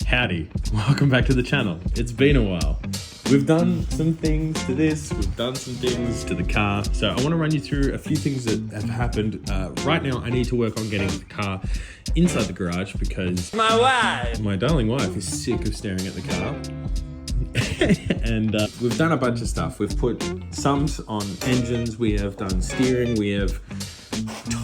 Howdy, welcome back to the channel. It's been a while. We've done some things to this, we've done some things to the car. So I want to run you through a few things that have happened. Right now, I need to work on getting the car inside the garage because my darling wife is sick of staring at the car. And we've done a bunch of stuff. We've put sumps on engines, we have done steering, we have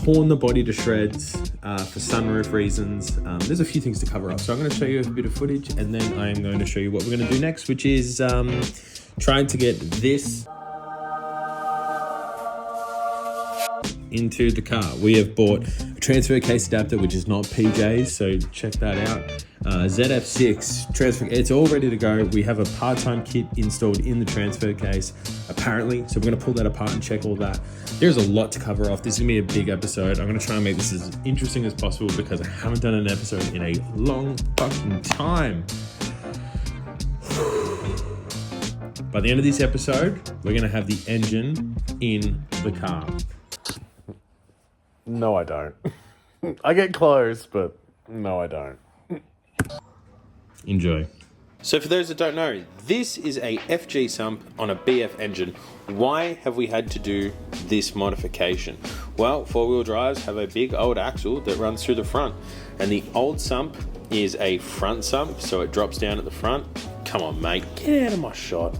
torn the body to shreds for sunroof reasons. There's a few things to cover up, so I'm going to show you a bit of footage and then I'm going to show you what we're going to do next, which is trying to get this into the car. We have bought a transfer case adapter, which is not PJ's, so check that out. ZF6 transfer, it's all ready to go. We have a part-time kit installed in the transfer case, apparently, so we're going to pull that apart and check all that. There's a lot to cover off. This is going to be a big episode. I'm going to try and make this as interesting as possible because I haven't done an episode in a long fucking time. By the end of this episode, we're going to have the engine in the car. No, I don't. I get close, but no, I don't. Enjoy. So for those that don't know, this is a FG sump on a BF engine. Why have we had to do this modification? Well, four-wheel drives have a big old axle that runs through the front, and the old sump is a front sump, so it drops down at the front. Come on, mate, get out of my shot.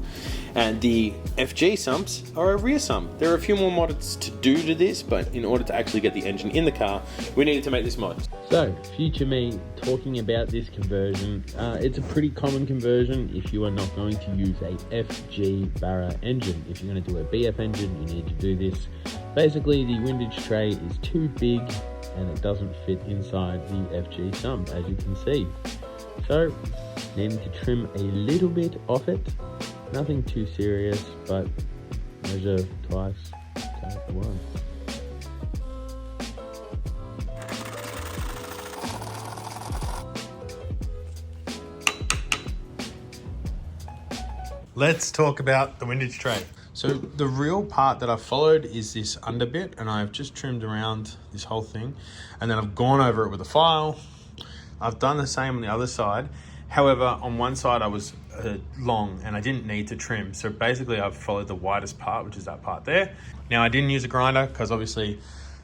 And the FG sumps are a rear sump. There are a few more mods to do to this, but in order to actually get the engine in the car, we needed to make this mod. So, future me talking about this conversion. It's a pretty common conversion if you are not going to use a FG BARRA engine. If you're going to do a BF engine, you need to do this. Basically, the windage tray is too big and it doesn't fit inside the FG sump, as you can see. So, needing to trim a little bit off it. Nothing too serious, but measure twice, cut once. Let's talk about the windage tray. So the real part that I've followed is this under bit, and I've just trimmed around this whole thing, and then I've gone over it with a file. I've done the same on the other side. However, on one side I was long and I didn't need to trim. So basically I've followed the widest part, which is that part there. Now I didn't use a grinder because obviously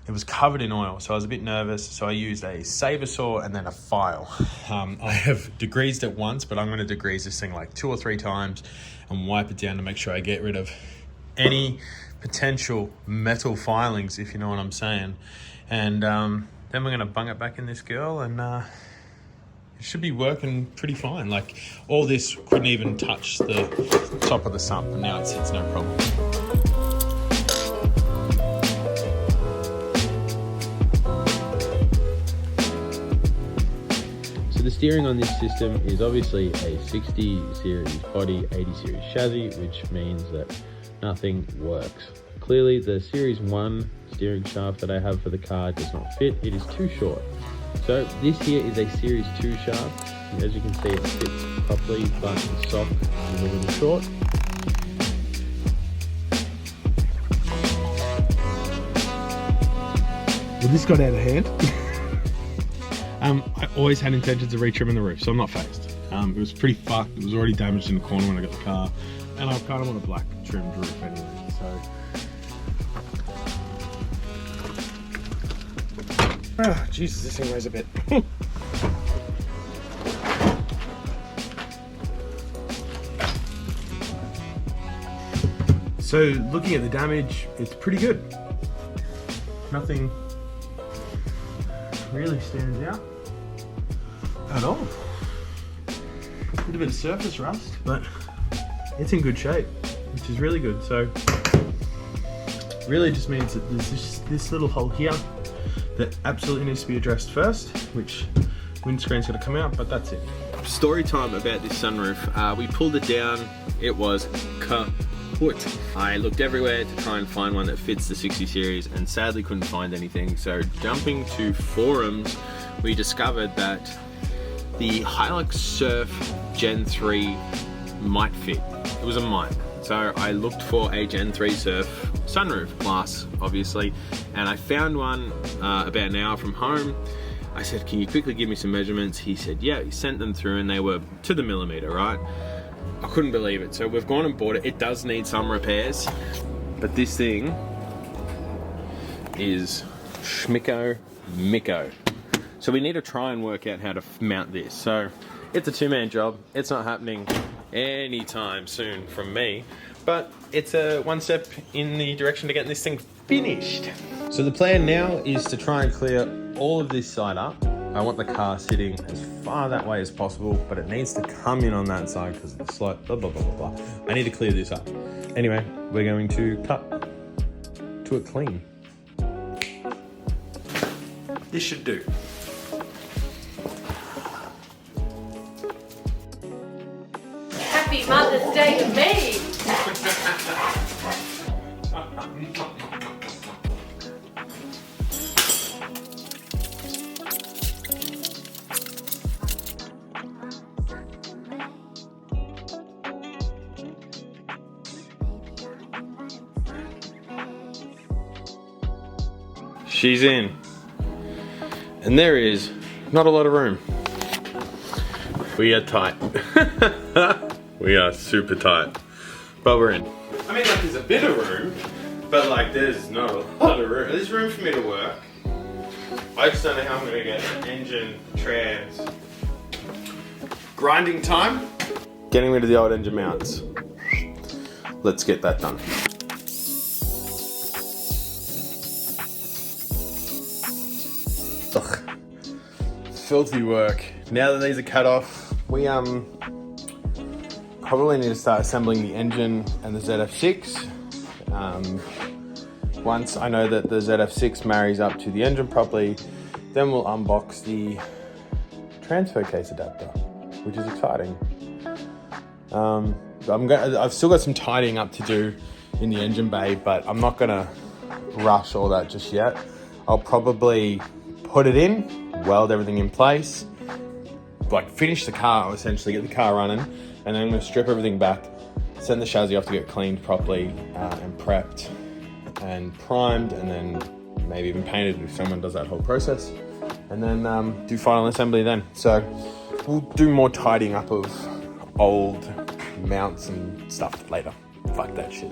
it was covered in oil. So I was a bit nervous. So I used a saber saw and then a file. I have degreased it once, but I'm going to degrease this thing like 2 or 3 times and wipe it down to make sure I get rid of any potential metal filings, if you know what I'm saying. And then we're going to bung it back in this girl and it should be working pretty fine. Like all this couldn't even touch the top of the sump, and now it sits no problem. So the steering on this system is obviously a 60 series body, 80 series chassis, which means that nothing works. Clearly the series 1 steering shaft that I have for the car does not fit. It is too short. So this here is a Series 2 shaft. As you can see, it fits properly, but the sock is a little short. Well, this got out of hand. I always had intentions of retrimming the roof, so I'm not phased. It was pretty fucked. It was already damaged in the corner when I got the car, and I kind of want a black trimmed roof anyway, so. Oh, Jesus, this thing weighs a bit. So looking at the damage, it's pretty good. Nothing really stands out at all. A little bit of surface rust, but it's in good shape, which is really good. So really just means that there's this little hole here that absolutely needs to be addressed first, which windscreen's gonna come out, but that's it. Story time about this sunroof. We pulled it down, it was kaput. I looked everywhere to try and find one that fits the 60 series and sadly couldn't find anything. So jumping to forums, we discovered that the Hilux Surf Gen 3 might fit. It was a might. So I looked for a Gen 3 Surf sunroof, glass obviously, and I found one about an hour from home. I said, can you quickly give me some measurements? He said, yeah. He sent them through and they were to the millimeter, right? I couldn't believe it. So we've gone and bought it. It does need some repairs, but this thing is schmicko micko. So we need to try and work out how to mount this. So it's a two-man job. It's not happening anytime soon from me, but it's a one step in the direction to getting this thing finished. So the plan now is to try and clear all of this side up. I want the car sitting as far that way as possible, but it needs to come in on that side because it's like blah, blah, blah, blah, blah. I need to clear this up. Anyway, we're going to cut to a clean. This should do. Happy Mother's Day to me! She's in. And there is not a lot of room. We are tight. We are super tight. But we're in. I mean, like, there's a bit of room, but like, there's not a lot of room. There's room for me to work. I just don't know how I'm gonna get engine, trans, grinding time. Getting rid of the old engine mounts. Let's get that done. Ugh. Filthy work. Now that these are cut off, we probably need to start assembling the engine and the ZF6. Once I know that the ZF6 marries up to the engine properly, then we'll unbox the transfer case adapter, which is exciting. I've still got some tidying up to do in the engine bay, but I'm not gonna rush all that just yet. I'll probably put it in, weld everything in place, like finish the car, essentially get the car running, and then I'm going to strip everything back, send the chassis off to get cleaned properly and prepped and primed, and then maybe even painted if someone does that whole process, and then do final assembly then. So we'll do more tidying up of old mounts and stuff later. Fuck that shit.